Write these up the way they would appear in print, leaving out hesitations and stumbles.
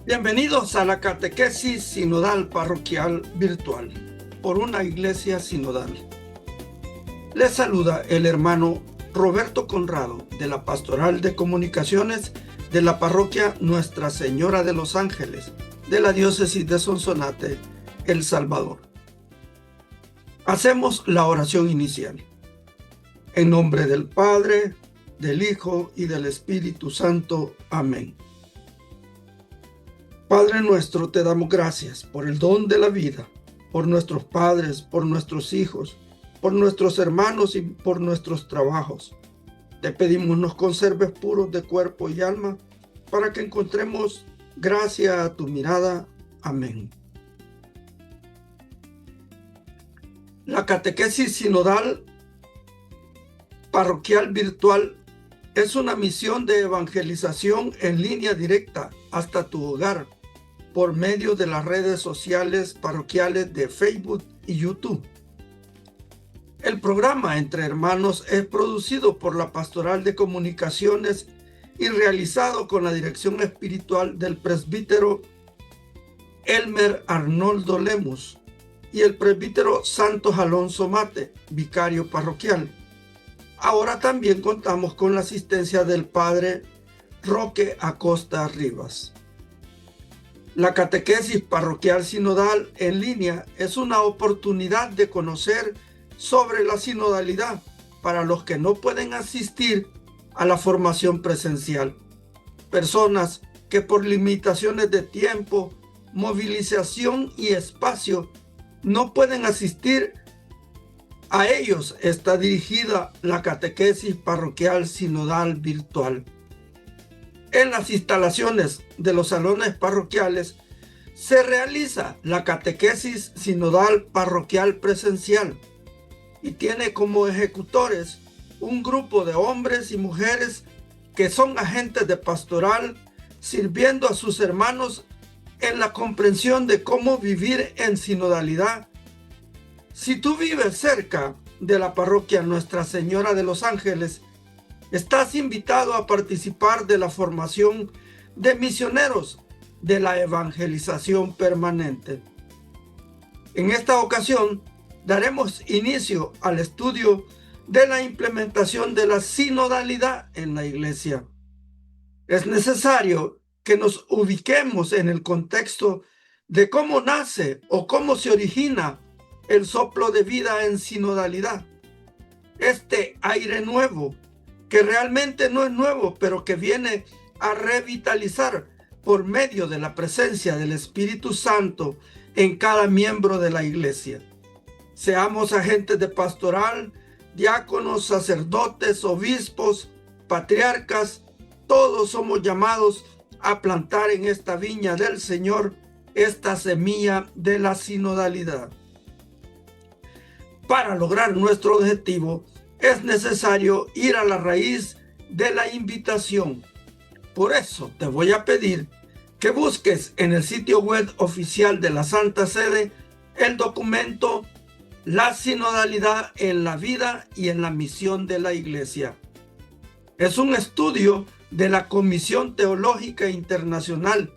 Bienvenidos a la catequesis sinodal parroquial virtual por una iglesia sinodal. Les saluda el hermano Roberto Conrado de la Pastoral de Comunicaciones de la parroquia Nuestra Señora de los Ángeles de la diócesis de Sonsonate, El Salvador. Hacemos la oración inicial. En nombre del Padre, del Hijo y del Espíritu Santo. Amén. Padre nuestro, te damos gracias por el don de la vida, por nuestros padres, por nuestros hijos, por nuestros hermanos y por nuestros trabajos. Te pedimos nos conserves puros de cuerpo y alma para que encontremos gracia a tu mirada. Amén. La catequesis sinodal parroquial virtual es una misión de evangelización en línea directa hasta tu hogar por medio de las redes sociales parroquiales de Facebook y YouTube. El programa Entre Hermanos es producido por la Pastoral de Comunicaciones y realizado con la dirección espiritual del presbítero Elmer Arnoldo Lemus y el presbítero Santos Alonso Mate, vicario parroquial. Ahora también contamos con la asistencia del padre Roque Acosta Rivas. La catequesis parroquial sinodal en línea es una oportunidad de conocer sobre la sinodalidad para los que no pueden asistir a la formación presencial. Personas que por limitaciones de tiempo, movilización y espacio no pueden asistir. A ellos está dirigida la catequesis parroquial sinodal virtual. En las instalaciones de los salones parroquiales se realiza la catequesis sinodal parroquial presencial y tiene como ejecutores un grupo de hombres y mujeres que son agentes de pastoral sirviendo a sus hermanos en la comprensión de cómo vivir en sinodalidad. Si tú vives cerca de la parroquia Nuestra Señora de los Ángeles, estás invitado a participar de la formación de misioneros de la evangelización permanente. En esta ocasión, daremos inicio al estudio de la implementación de la sinodalidad en la Iglesia. Es necesario que nos ubiquemos en el contexto de cómo nace o cómo se origina el soplo de vida en sinodalidad. Este aire nuevo, que realmente no es nuevo, pero que viene a revitalizar por medio de la presencia del Espíritu Santo en cada miembro de la Iglesia. Seamos agentes de pastoral, diáconos, sacerdotes, obispos, patriarcas, todos somos llamados a plantar en esta viña del Señor esta semilla de la sinodalidad. Para lograr nuestro objetivo, es necesario ir a la raíz de la invitación. Por eso te voy a pedir que busques en el sitio web oficial de la Santa Sede el documento La sinodalidad en la vida y en la misión de la Iglesia. Es un estudio de la Comisión Teológica Internacional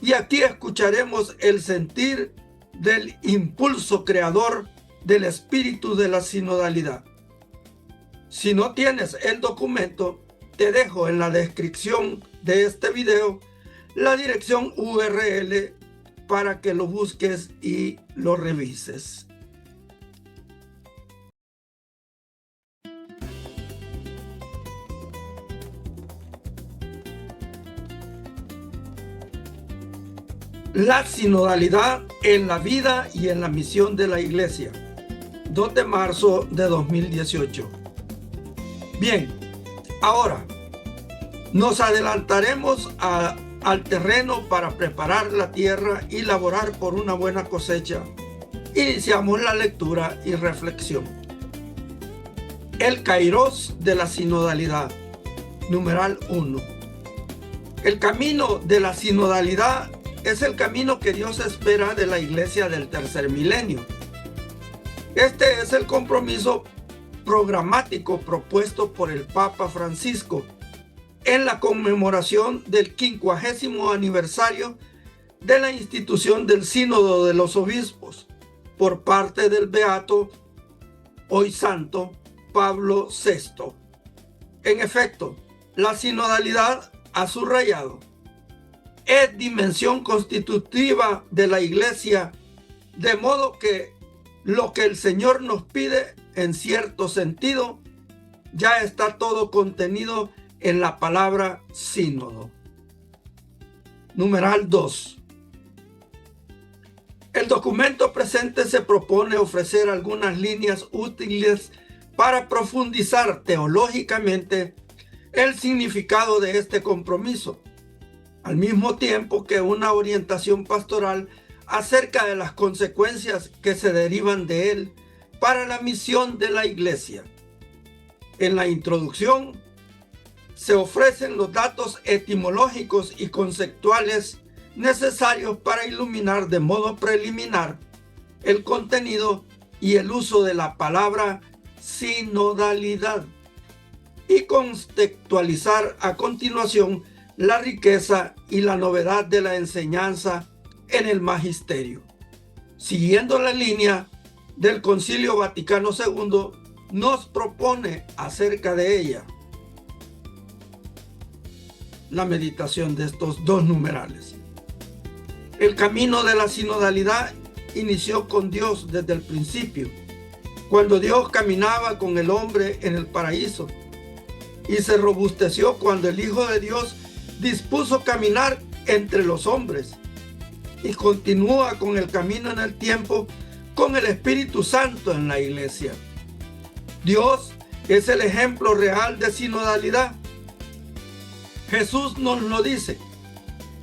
y aquí escucharemos el sentir del impulso creador del espíritu de la sinodalidad. Si no tienes el documento, te dejo en la descripción de este video la dirección URL para que lo busques y lo revises. La sinodalidad en la vida y en la misión de la Iglesia. 2 de marzo de 2018. Bien, ahora nos adelantaremos al terreno para preparar la tierra y laborar por una buena cosecha. Iniciamos la lectura y reflexión. El Kairos de la sinodalidad. Numeral 1. El camino de la sinodalidad es el camino que Dios espera de la Iglesia del tercer milenio. Este es el compromiso programático propuesto por el Papa Francisco en la conmemoración del 50º aniversario de la institución del Sínodo de los Obispos por parte del beato, hoy santo, Pablo VI. En efecto, la sinodalidad, ha subrayado, es dimensión constitutiva de la Iglesia, de modo que lo que el Señor nos pide, en cierto sentido, ya está todo contenido en la palabra sínodo. Numeral 2. El documento presente se propone ofrecer algunas líneas útiles para profundizar teológicamente el significado de este compromiso, al mismo tiempo que una orientación pastoral acerca de las consecuencias que se derivan de él para la misión de la Iglesia. En la introducción se ofrecen los datos etimológicos y conceptuales necesarios para iluminar de modo preliminar el contenido y el uso de la palabra sinodalidad y contextualizar a continuación la riqueza y la novedad de la enseñanza en el magisterio. Siguiendo la línea del Concilio Vaticano II, nos propone acerca de ella la meditación de estos dos numerales. El camino de la sinodalidad inició con Dios desde el principio, cuando Dios caminaba con el hombre en el paraíso, y se robusteció cuando el Hijo de Dios dispuso caminar entre los hombres, y continúa con el camino en el tiempo con el Espíritu Santo en la Iglesia. Dios es el ejemplo real de sinodalidad. Jesús nos lo dice: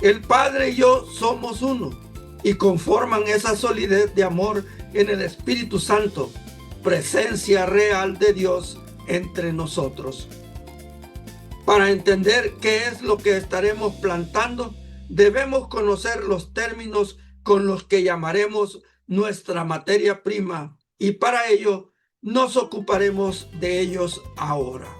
el Padre y yo somos uno, y conforman esa solidez de amor en el Espíritu Santo, presencia real de Dios entre nosotros. Para entender qué es lo que estaremos plantando, debemos conocer los términos con los que llamaremos nuestra materia prima, y para ello nos ocuparemos de ellos ahora.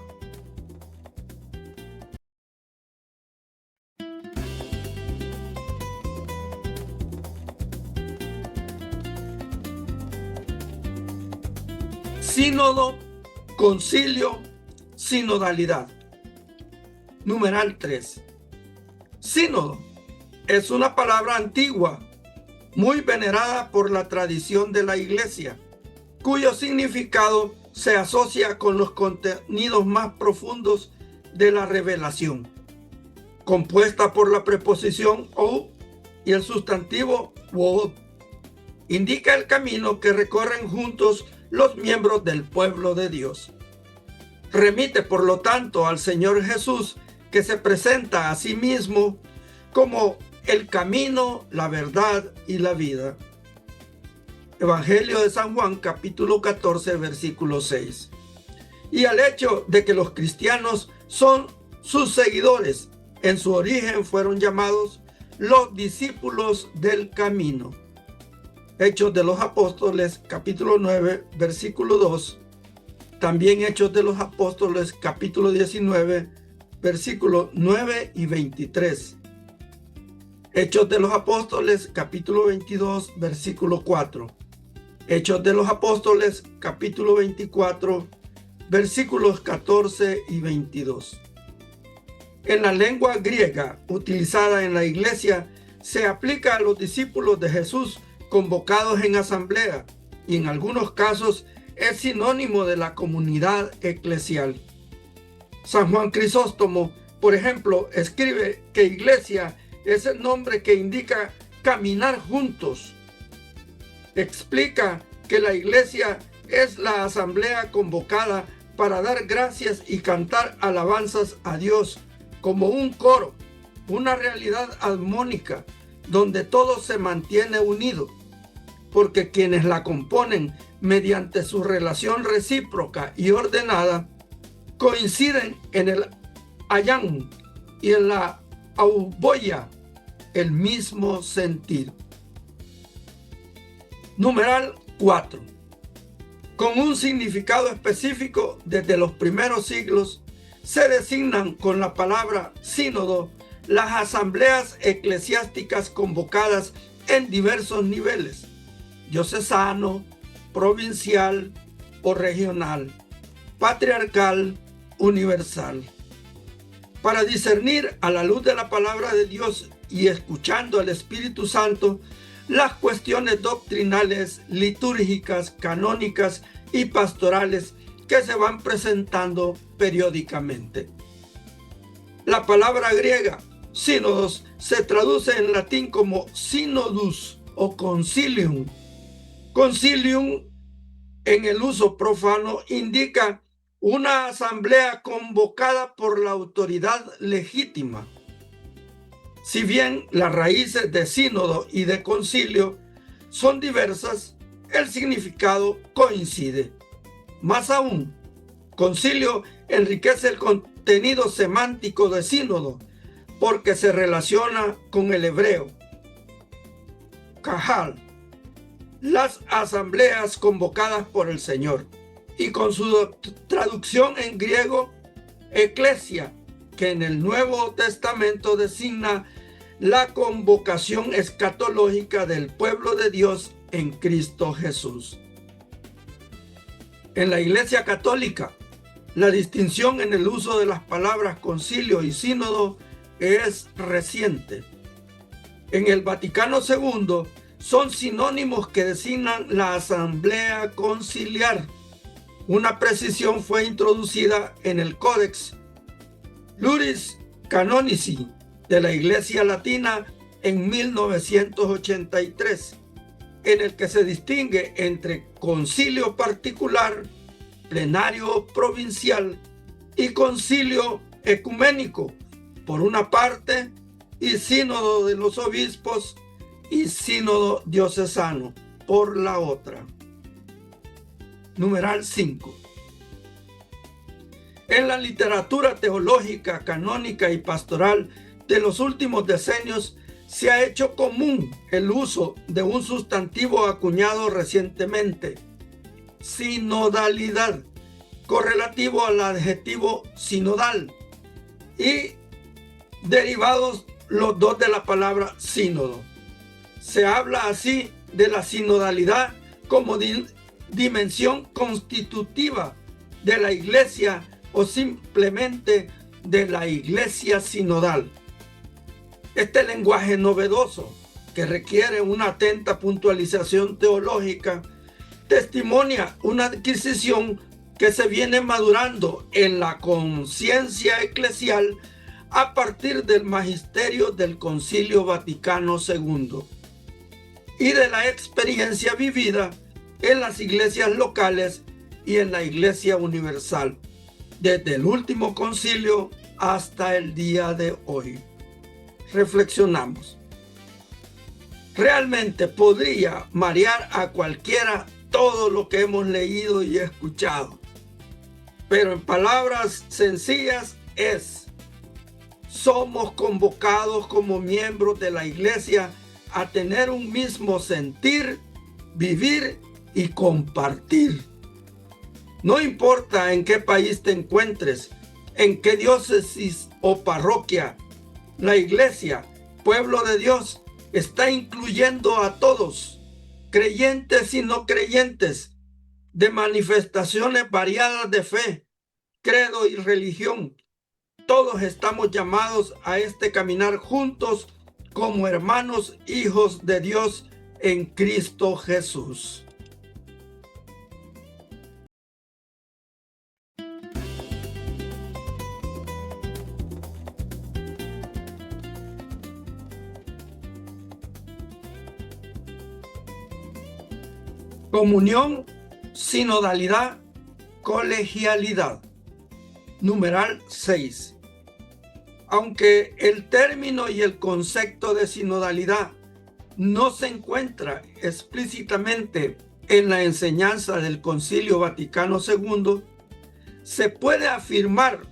Sínodo, concilio, sinodalidad. Numeral 3. Sínodo es una palabra antigua, muy venerada por la tradición de la Iglesia, cuyo significado se asocia con los contenidos más profundos de la revelación. Compuesta por la preposición ou y el sustantivo wod, indica el camino que recorren juntos los miembros del pueblo de Dios. Remite, por lo tanto, al Señor Jesús, que se presenta a sí mismo como el camino, la verdad y la vida. Evangelio de San Juan, capítulo 14, versículo 6. Y al hecho de que los cristianos son sus seguidores, en su origen fueron llamados los discípulos del camino. Hechos de los Apóstoles, capítulo 9, versículo 2. También Hechos de los Apóstoles, capítulo 19, versículos 9 y 23. Hechos de los Apóstoles, capítulo 22, versículo 4. Hechos de los Apóstoles, capítulo 24, versículos 14 y 22. En la lengua griega utilizada en la Iglesia, se aplica a los discípulos de Jesús convocados en asamblea, y en algunos casos es sinónimo de la comunidad eclesial. San Juan Crisóstomo, por ejemplo, escribe que iglesia es el nombre que indica caminar juntos. Explica que la iglesia es la asamblea convocada para dar gracias y cantar alabanzas a Dios como un coro, una realidad armónica donde todo se mantiene unido, porque quienes la componen mediante su relación recíproca y ordenada coinciden en el ayán y en la auboya, el mismo sentir. Numeral 4. Con un significado específico desde los primeros siglos, Se designan con la palabra sínodo las asambleas eclesiásticas convocadas en diversos niveles: diocesano, provincial o regional, patriarcal, universal. Para discernir a la luz de la palabra de Dios y escuchando al Espíritu Santo las cuestiones doctrinales, litúrgicas, canónicas y pastorales que se van presentando periódicamente. La palabra griega sínodos se traduce en latín como synodus o concilium. Concilium, en el uso profano, indica una asamblea convocada por la autoridad legítima. Si bien las raíces de sínodo y de concilio son diversas, el significado coincide. Más aún, concilio enriquece el contenido semántico de sínodo porque se relaciona con el hebreo kahal, las asambleas convocadas por el Señor, y con su traducción en griego eclesia, que en el Nuevo Testamento designa la convocación escatológica del pueblo de Dios en Cristo Jesús. En la Iglesia Católica, la distinción en el uso de las palabras concilio y sínodo es reciente. En el Vaticano II son sinónimos que designan la asamblea conciliar. Una precisión fue introducida en el Codex Iuris Canonici de la Iglesia Latina en 1983, en el que se distingue entre concilio particular, plenario provincial y concilio ecuménico, por una parte, y sínodo de los obispos y sínodo diocesano, por la otra. Numeral 5. En la literatura teológica, canónica y pastoral de los últimos decenios se ha hecho común el uso de un sustantivo acuñado recientemente: sinodalidad, correlativo al adjetivo sinodal, y derivados los dos de la palabra sínodo. Se habla así de la sinodalidad como dimensión constitutiva de la Iglesia o simplemente de la Iglesia sinodal. Este lenguaje novedoso, que requiere una atenta puntualización teológica, testimonia una adquisición que se viene madurando en la conciencia eclesial a partir del magisterio del Concilio Vaticano II y de la experiencia vivida en las iglesias locales y en la Iglesia Universal, desde el último concilio hasta el día de hoy. Reflexionamos. Realmente podría marear a cualquiera todo lo que hemos leído y escuchado, pero en palabras sencillas es: somos convocados como miembros de la Iglesia a tener un mismo sentir, vivir y compartir. No importa en qué país te encuentres, en qué diócesis o parroquia, la Iglesia, pueblo de Dios, está incluyendo a todos, creyentes y no creyentes, de manifestaciones variadas de fe, credo y religión. Todos estamos llamados a este caminar juntos como hermanos hijos de Dios en Cristo Jesús. Comunión, sinodalidad, colegialidad. Numeral 6. Aunque el término y el concepto de sinodalidad no se encuentra explícitamente en la enseñanza del Concilio Vaticano II, se puede afirmar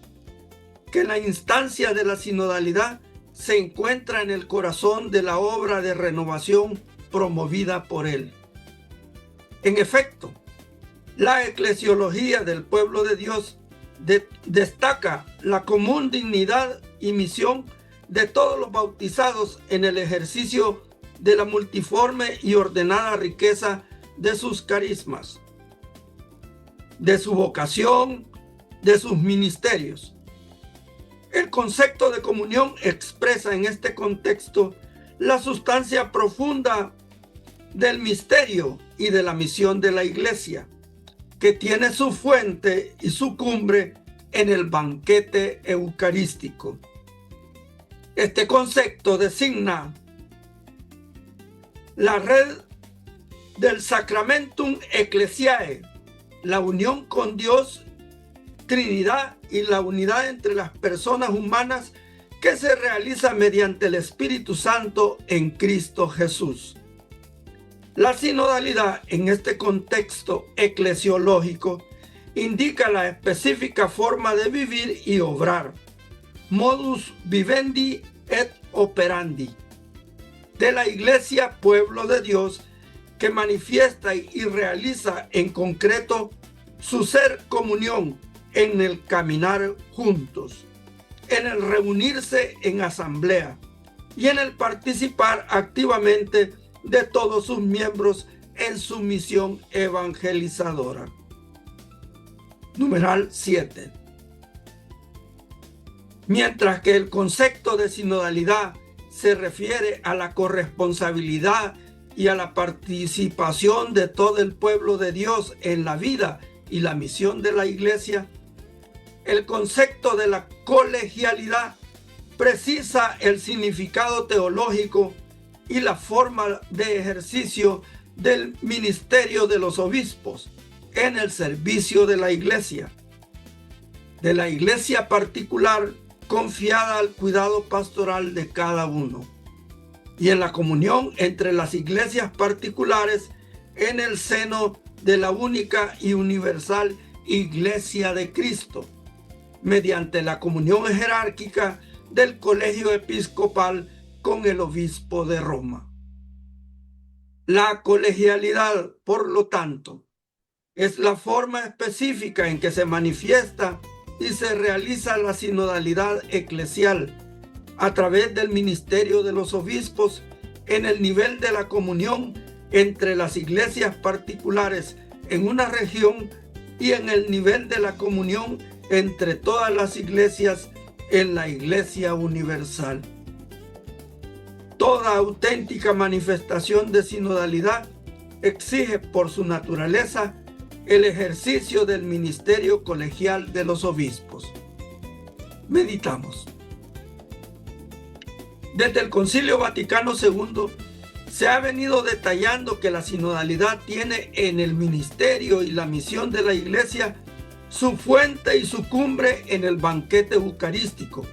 que la instancia de la sinodalidad se encuentra en el corazón de la obra de renovación promovida por él. En efecto, la eclesiología del pueblo de Dios destaca la común dignidad y misión de todos los bautizados en el ejercicio de la multiforme y ordenada riqueza de sus carismas, de su vocación, de sus ministerios. El concepto de comunión expresa en este contexto la sustancia profunda del misterio y de la misión de la Iglesia, que tiene su fuente y su cumbre en el banquete eucarístico. Este concepto designa la red del Sacramentum Ecclesiae, la unión con Dios, Trinidad y la unidad entre las personas humanas que se realiza mediante el Espíritu Santo en Cristo Jesús. La sinodalidad en este contexto eclesiológico indica la específica forma de vivir y obrar, modus vivendi et operandi, de la Iglesia Pueblo de Dios, que manifiesta y realiza en concreto su ser comunión en el caminar juntos, en el reunirse en asamblea y en el participar activamente de todos sus miembros en su misión evangelizadora. Numeral 7. Mientras que el concepto de sinodalidad se refiere a la corresponsabilidad y a la participación de todo el pueblo de Dios en la vida y la misión de la Iglesia, el concepto de la colegialidad precisa el significado teológico y la forma de ejercicio del ministerio de los obispos en el servicio de la Iglesia particular, confiada al cuidado pastoral de cada uno, y en la comunión entre las iglesias particulares en el seno de la única y universal Iglesia de Cristo, mediante la comunión jerárquica del colegio episcopal con el obispo de Roma. La colegialidad, por lo tanto, es la forma específica en que se manifiesta y se realiza la sinodalidad eclesial a través del ministerio de los obispos en el nivel de la comunión entre las iglesias particulares en una región y en el nivel de la comunión entre todas las iglesias en la Iglesia universal. Toda auténtica manifestación de sinodalidad exige por su naturaleza el ejercicio del ministerio colegial de los obispos. Meditamos. Desde el Concilio Vaticano II se ha venido detallando que la sinodalidad tiene en el ministerio y la misión de la Iglesia su fuente y su cumbre en el banquete eucarístico,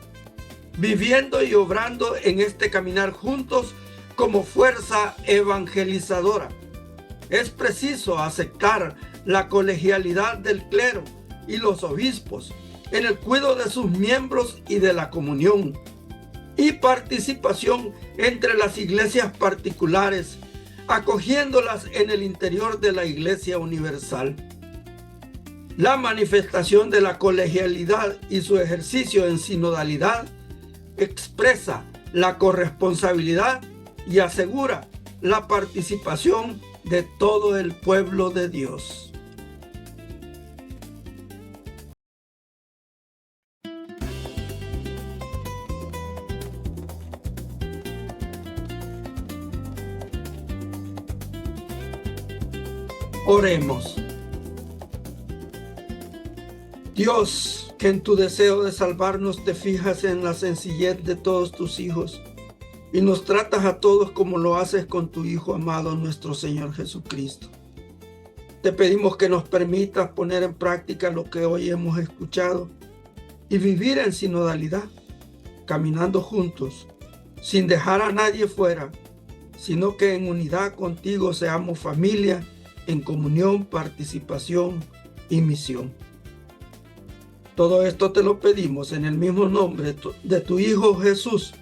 viviendo y obrando en este caminar juntos como fuerza evangelizadora. Es preciso aceptar la colegialidad del clero y los obispos en el cuidado de sus miembros y de la comunión y participación entre las iglesias particulares, acogiéndolas en el interior de la Iglesia universal. La manifestación de la colegialidad y su ejercicio en sinodalidad expresa la corresponsabilidad y asegura la participación de todo el pueblo de Dios. Oremos. Dios, que en tu deseo de salvarnos te fijas en la sencillez de todos tus hijos y nos tratas a todos como lo haces con tu Hijo amado, nuestro Señor Jesucristo. Te pedimos que nos permitas poner en práctica lo que hoy hemos escuchado y vivir en sinodalidad, caminando juntos, sin dejar a nadie fuera, sino que en unidad contigo seamos familia, en comunión, participación y misión. Todo esto te lo pedimos en el mismo nombre de tu Hijo Jesús,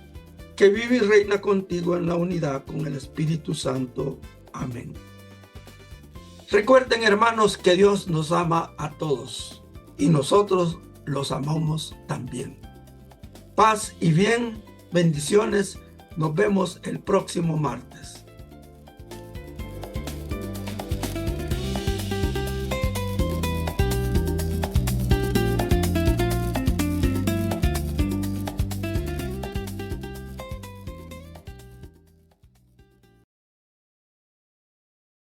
que vive y reina contigo en la unidad con el Espíritu Santo. Amén. Recuerden, hermanos, que Dios nos ama a todos y nosotros los amamos también. Paz y bien, bendiciones. Nos vemos el próximo martes.